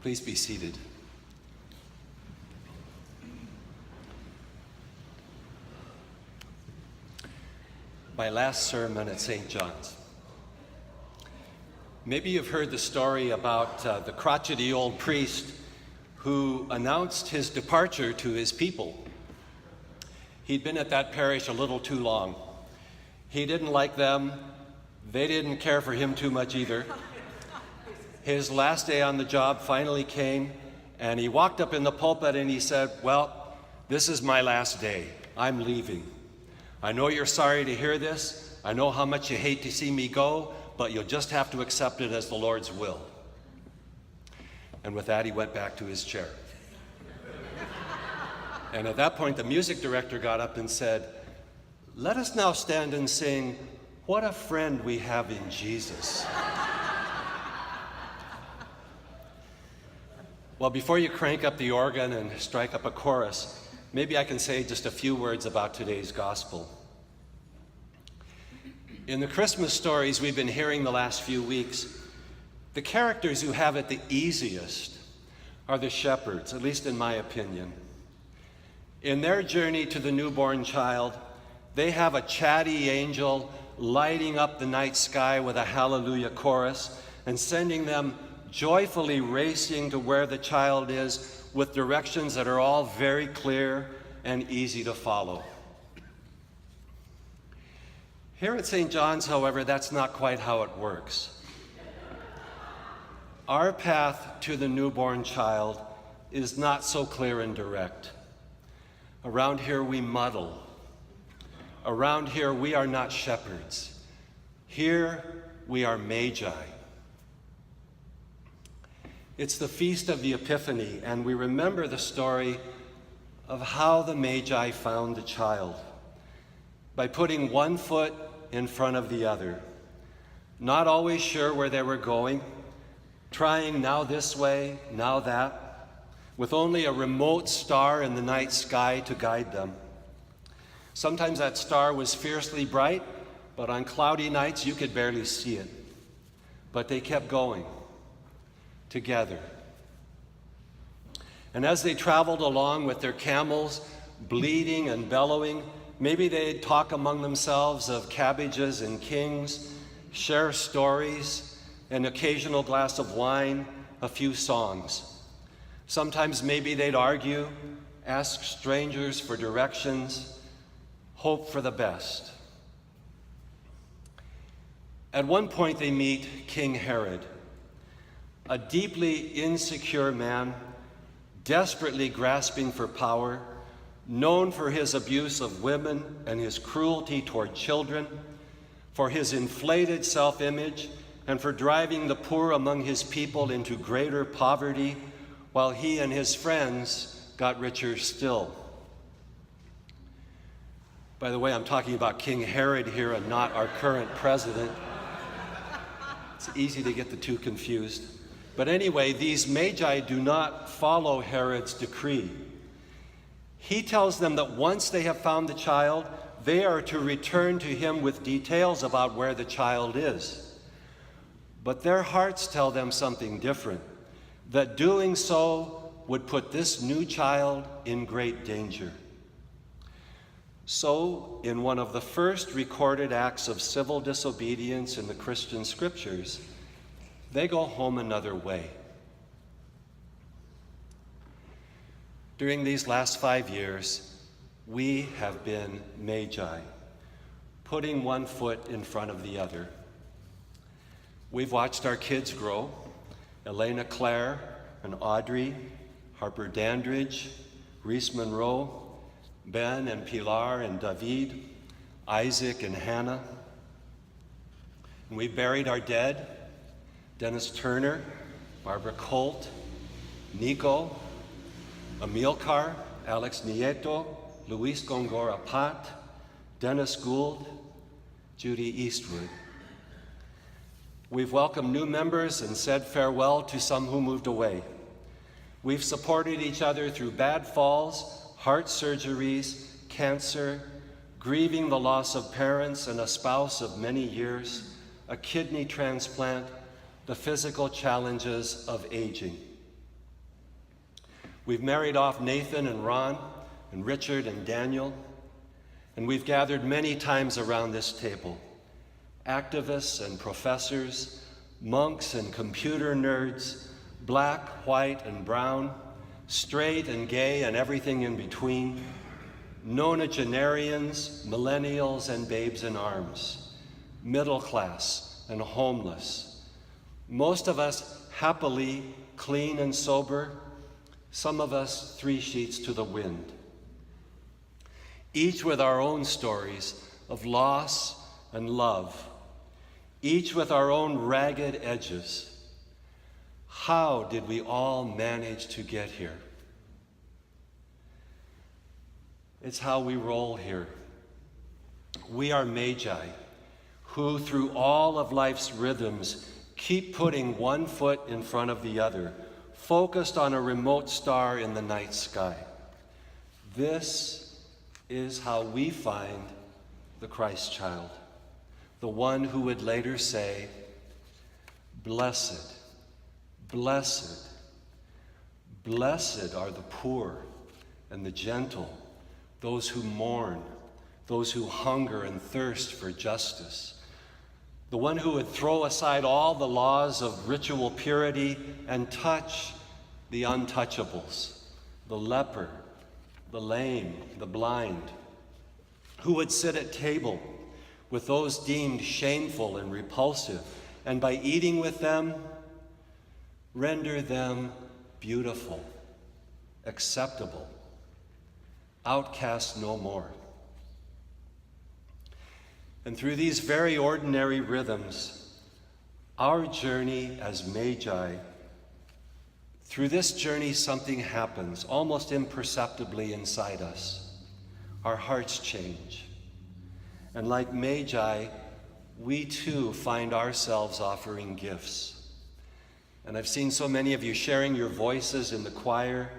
Please be seated. My last sermon at St. John's. Maybe you've heard the story about the crotchety old priest who announced his departure to his people. He'd been at that parish a little too long. He didn't like them. They didn't care for him too much either. His last day on the job finally came, and he walked up in the pulpit and he said, "Well, this is my last day. I'm leaving. I know you're sorry to hear this. I know how much you hate to see me go, but you'll just have to accept it as the Lord's will." And with that, he went back to his chair. And at that point, the music director got up and said, "Let us now stand and sing, 'What a Friend We Have in Jesus.'" Well, before you crank up the organ and strike up a chorus, maybe I can say just a few words about today's gospel. In the Christmas stories we've been hearing the last few weeks, the characters who have it the easiest are the shepherds, at least in my opinion. In their journey to the newborn child, they have a chatty angel lighting up the night sky with a hallelujah chorus and sending them joyfully racing to where the child is with directions that are all very clear and easy to follow. Here at St. John's, however, that's not quite how it works. Our path to the newborn child is not so clear and direct. Around here we muddle. Around here we are not shepherds. Here we are magi. It's the feast of the Epiphany, and we remember the story of how the Magi found the child by putting one foot in front of the other, not always sure where they were going, trying now this way, now that, with only a remote star in the night sky to guide them. Sometimes that star was fiercely bright, but on cloudy nights you could barely see it. But they kept going together. And as they traveled along with their camels, bleating and bellowing, maybe they'd talk among themselves of cabbages and kings, share stories, an occasional glass of wine, a few songs. Sometimes maybe they'd argue, ask strangers for directions, hope for the best. At one point they meet King Herod, a deeply insecure man, desperately grasping for power, known for his abuse of women and his cruelty toward children, for his inflated self-image, and for driving the poor among his people into greater poverty, while he and his friends got richer still. By the way, I'm talking about King Herod here and not our current president. It's easy to get the two confused. But anyway, these magi do not follow Herod's decree. He tells them that once they have found the child, they are to return to him with details about where the child is. But their hearts tell them something different, that doing so would put this new child in great danger. So, in one of the first recorded acts of civil disobedience in the Christian scriptures, they go home another way. During these last 5 years, we have been magi, putting one foot in front of the other. We've watched our kids grow, Elena Claire and Audrey, Harper Dandridge, Reese Monroe, Ben and Pilar and David, Isaac and Hannah. And we buried our dead, Dennis Turner, Barbara Colt, Nico, Amilcar, Alex Nieto, Luis Gongora Pat, Dennis Gould, Judy Eastwood. We've welcomed new members and said farewell to some who moved away. We've supported each other through bad falls, heart surgeries, cancer, grieving the loss of parents and a spouse of many years, a kidney transplant, the physical challenges of aging. We've married off Nathan and Ron and Richard and Daniel, and we've gathered many times around this table. Activists and professors, monks and computer nerds, black, white, and brown, straight and gay and everything in between, nonagenarians, millennials, and babes in arms, middle class and homeless. Most of us happily clean and sober, some of us 3 sheets to the wind. Each with our own stories of loss and love, each with our own ragged edges. How did we all manage to get here? It's how we roll here. We are magi who, through all of life's rhythms, keep putting one foot in front of the other, focused on a remote star in the night sky. This is how we find the Christ child, the one who would later say, "Blessed, blessed, blessed are the poor and the gentle, those who mourn, those who hunger and thirst for justice." The one who would throw aside all the laws of ritual purity and touch the untouchables, the leper, the lame, the blind, who would sit at table with those deemed shameful and repulsive, and by eating with them, render them beautiful, acceptable, outcast no more. And through these very ordinary rhythms, our journey as magi, through this journey something happens almost imperceptibly inside us. Our hearts change. And like magi, we too find ourselves offering gifts. And I've seen so many of you sharing your voices in the choir,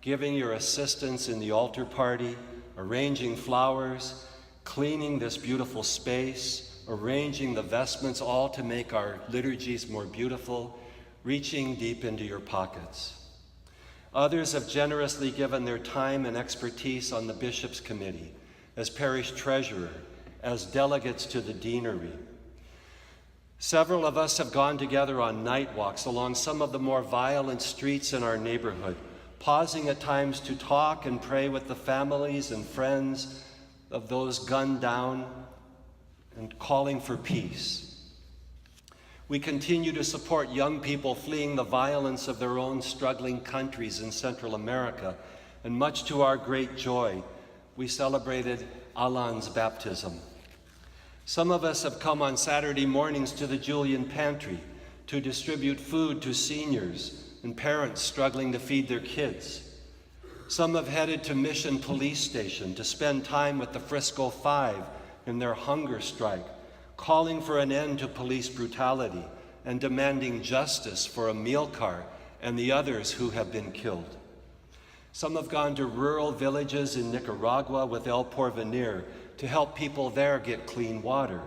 giving your assistance in the altar party, arranging flowers, cleaning this beautiful space, arranging the vestments, all to make our liturgies more beautiful, reaching deep into your pockets. Others have generously given their time and expertise on the bishop's committee, as parish treasurer, as delegates to the deanery. Several of us have gone together on night walks along some of the more violent streets in our neighborhood, pausing at times to talk and pray with the families and friends of those gunned down and calling for peace. We continue to support young people fleeing the violence of their own struggling countries in Central America, and much to our great joy, we celebrated Alan's baptism. Some of us have come on Saturday mornings to the Julian Pantry to distribute food to seniors and parents struggling to feed their kids. Some have headed to Mission Police Station to spend time with the Frisco Five in their hunger strike, calling for an end to police brutality and demanding justice for Amilcar and the others who have been killed. Some have gone to rural villages in Nicaragua with El Porvenir to help people there get clean water.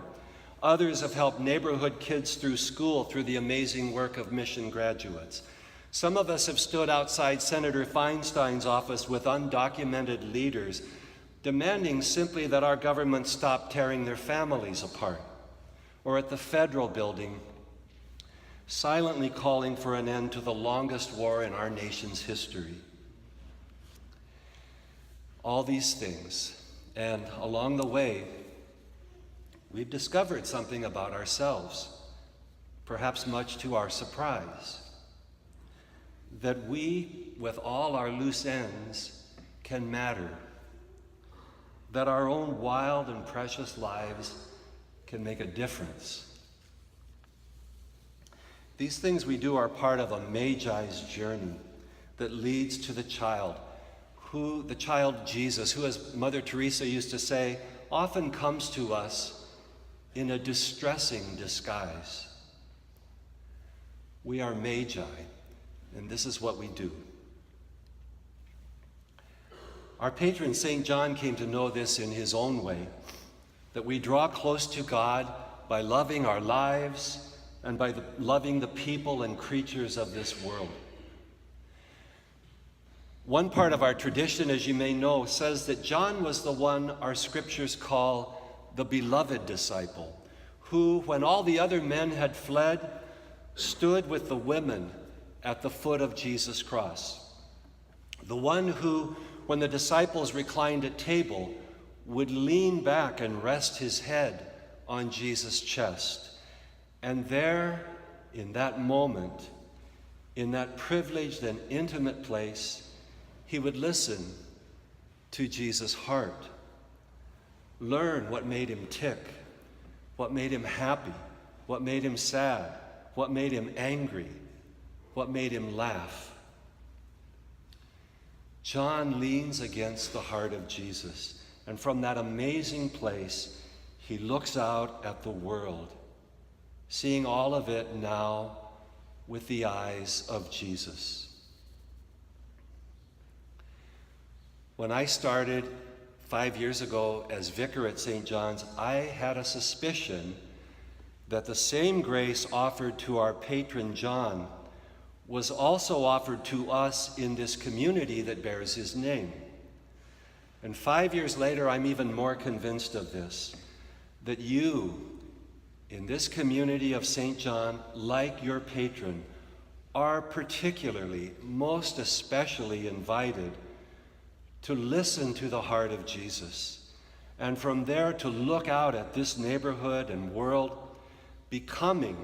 Others have helped neighborhood kids through school through the amazing work of mission graduates. Some of us have stood outside Senator Feinstein's office with undocumented leaders, demanding simply that our government stop tearing their families apart. Or at the federal building, silently calling for an end to the longest war in our nation's history. All these things, and along the way, we've discovered something about ourselves, perhaps much to our surprise. That we, with all our loose ends, can matter. That our own wild and precious lives can make a difference. These things we do are part of a Magi's journey that leads to the child Jesus, who, as Mother Teresa used to say, often comes to us in a distressing disguise. We are Magi. And this is what we do. Our patron, St. John, came to know this in his own way, that we draw close to God by loving our lives and by loving the people and creatures of this world. One part of our tradition, as you may know, says that John was the one our scriptures call the beloved disciple, who, when all the other men had fled, stood with the women at the foot of Jesus' cross. The one who, when the disciples reclined at table, would lean back and rest his head on Jesus' chest. And there, in that moment, in that privileged and intimate place, he would listen to Jesus' heart, learn what made him tick, what made him happy, what made him sad, what made him angry, what made him laugh. John leans against the heart of Jesus, and from that amazing place, he looks out at the world, seeing all of it now with the eyes of Jesus. When I started 5 years ago as vicar at St. John's, I had a suspicion that the same grace offered to our patron John was also offered to us in this community that bears his name. And 5 years later, I'm even more convinced of this, that you, in this community of St. John, like your patron, are particularly, most especially invited to listen to the heart of Jesus, and from there to look out at this neighborhood and world, becoming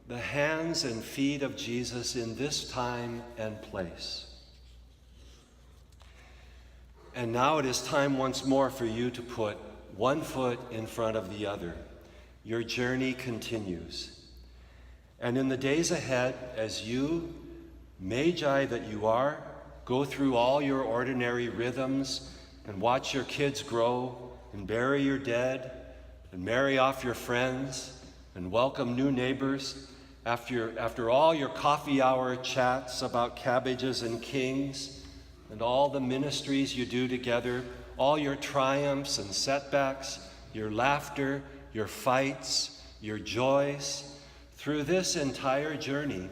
the hands and feet of Jesus in this time and place. And now it is time once more for you to put one foot in front of the other. Your journey continues. And in the days ahead, as you, Magi that you are, go through all your ordinary rhythms and watch your kids grow and bury your dead and marry off your friends and welcome new neighbors after all your coffee hour chats about cabbages and kings and all the ministries you do together, all your triumphs and setbacks, your laughter, your fights, your joys, through this entire journey,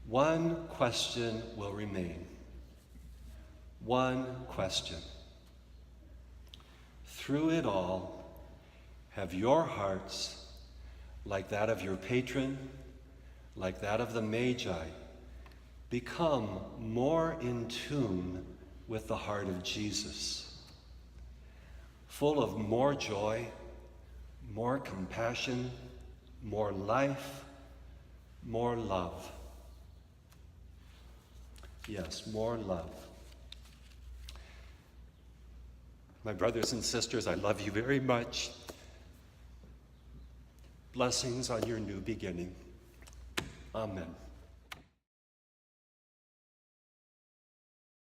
one question will remain. One question. Through it all, have your hearts, like that of your patron, like that of the Magi, become more in tune with the heart of Jesus, full of more joy, more compassion, more life, more love? Yes, more love. My brothers and sisters, I love you very much. Blessings on your new beginning. Amen.